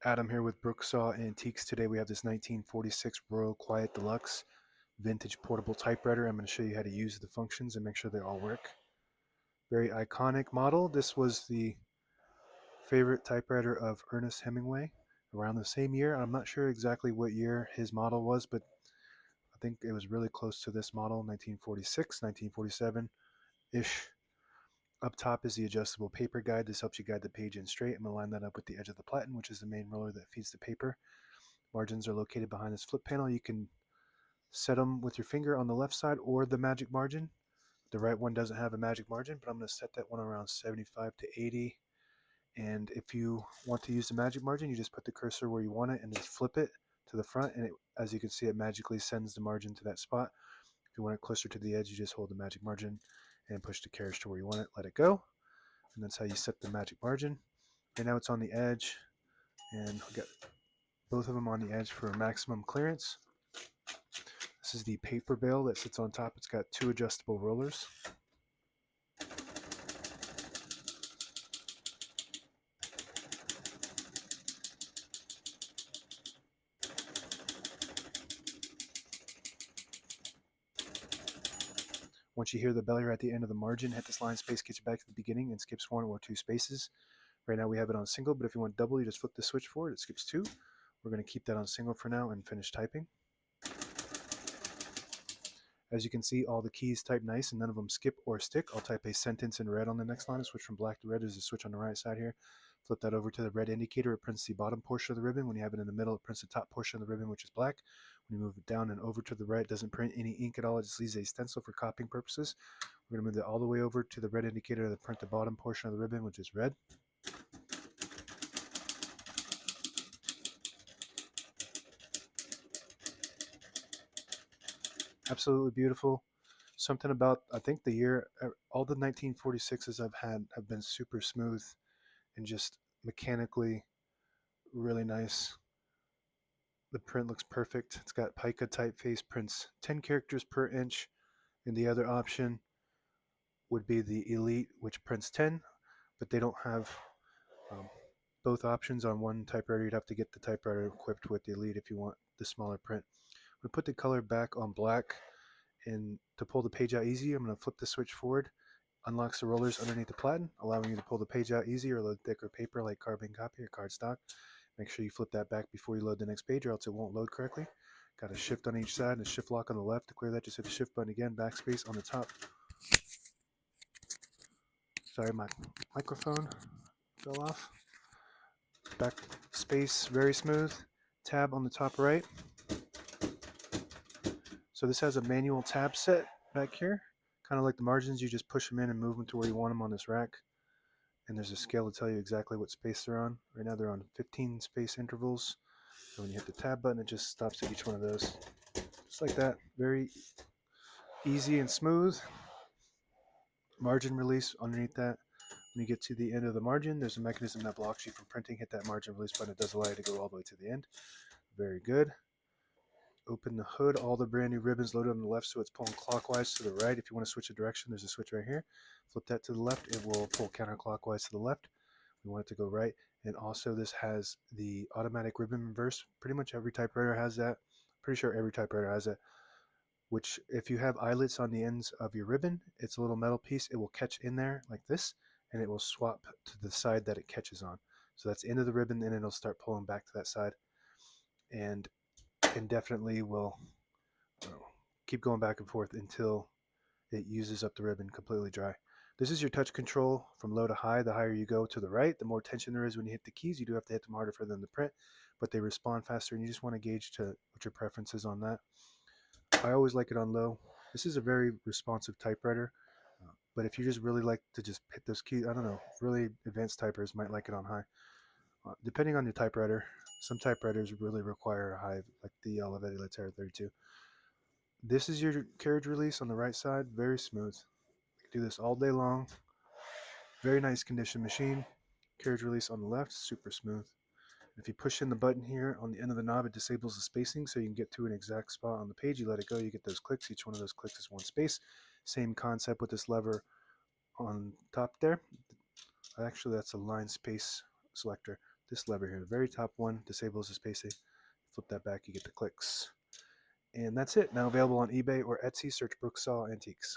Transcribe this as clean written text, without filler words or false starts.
Adam here with Brooksaw Antiques. Today we have this 1946 Royal Quiet De Luxe vintage portable typewriter. I'm going to show you how to use the functions and make sure they all work. Very iconic model. This was the favorite typewriter of Ernest Hemingway around the same year. I'm not sure exactly what year his model was, but I think it was really close to this model, 1946, 1947-ish. Up top is the adjustable paper guide. This helps you guide the page in straight. I'm going to line that up with the edge of the platen, which is the main roller that feeds the paper. Margins are located behind this flip panel. You can set them with your finger on the left side or the magic margin. The right one doesn't have a magic margin, but I'm going to set that one around 75 to 80. And if you want to use the magic margin, you just put the cursor where you want it and just flip it to the front. And as you can see, it magically sends the margin to that spot. If you want it closer to the edge, you just hold the magic margin and push the carriage to where you want it, let it go. And that's how you set the magic margin. Right now it's on the edge, and we got both of them on the edge for maximum clearance. This is the paper bale that sits on top. It's got two adjustable rollers. Once you hear the bell, you're at the end of the margin. Hit this line space, gets you back to the beginning, and skips one or two spaces. Right now we have it on single, but if you want double, you just flip the switch forward. It skips two. We're going to keep that on single for now and finish typing. As you can see, all the keys type nice and none of them skip or stick. I'll type a sentence in red on the next line and switch from black to red. There's a switch on the right side here. Flip that over to the red indicator. It prints the bottom portion of the ribbon. When you have it in the middle, it prints the top portion of the ribbon, which is black. When you move it down and over to the right, it doesn't print any ink at all. It just leaves a stencil for copying purposes. We're going to move that all the way over to the red indicator to print the bottom portion of the ribbon, which is red. Absolutely beautiful. Something about, I think the year, all the 1946s I've had have been super smooth and just mechanically really nice. The print looks perfect. It's got pica typeface, prints 10 characters per inch, and the other option would be the Elite, which prints 10, but they don't have um, both options on one typewriter. You'd have to get the typewriter equipped with the Elite if you want the smaller print. I'm going to put the color back on black, and to pull the page out easy, I'm going to flip the switch forward. Unlocks the rollers underneath the platen, allowing you to pull the page out easy or load thicker paper like carbon copy or cardstock. Make sure you flip that back before you load the next page or else it won't load correctly. Got a shift on each side and a shift lock on the left. To clear that, just hit the shift button again, backspace on the top. Sorry, my microphone fell off. Backspace, very smooth. Tab on the top right. So this has a manual tab set back here. Kind of like the margins, you just push them in and move them to where you want them on this rack. And there's a scale to tell you exactly what space they're on. Right now they're on 15 space intervals. And when you hit the tab button, it just stops at each one of those. Just like that. Very easy and smooth. Margin release underneath that. When you get to the end of the margin, there's a mechanism that blocks you from printing. Hit that margin release button. It does allow you to go all the way to the end. Very good. Open the hood. All the brand new ribbons loaded on the left, so it's pulling clockwise to the right. If you want to switch a direction, there's a switch right here. Flip that to the left. It will pull counterclockwise to the left. We want it to go right. And also this has the automatic ribbon reverse. Pretty much every typewriter has that. Pretty sure every typewriter has it. Which, if you have eyelets on the ends of your ribbon, it's a little metal piece. It will catch in there like this, and it will swap to the side that it catches on. So that's end of the ribbon, and it'll start pulling back to that side. And indefinitely will keep going back and forth until it uses up the ribbon completely dry. This is your touch control from low to high. The higher you go to the right, the more tension there is when you hit the keys. You do have to hit them harder for them to print, but they respond faster, and you just want to gauge to what your preference is on that. I always like it on low. This is a very responsive typewriter, but if you just really like to just hit those keys, I don't know, really advanced typers might like it on high. Depending on your typewriter, some typewriters really require a high, like the Olivetti Latera 32. This is your carriage release on the right side, very smooth. You can do this all day long. Very nice condition machine. Carriage release on the left, super smooth. If you push in the button here on the end of the knob, it disables the spacing so you can get to an exact spot on the page. You let it go, you get those clicks. Each one of those clicks is one space. Same concept with this lever on top there. Actually, that's a line space selector. This lever here, the very top one, disables the spacing. Flip that back, you get the clicks. And that's it. Now available on eBay or Etsy. Search Brooksaw Antiques.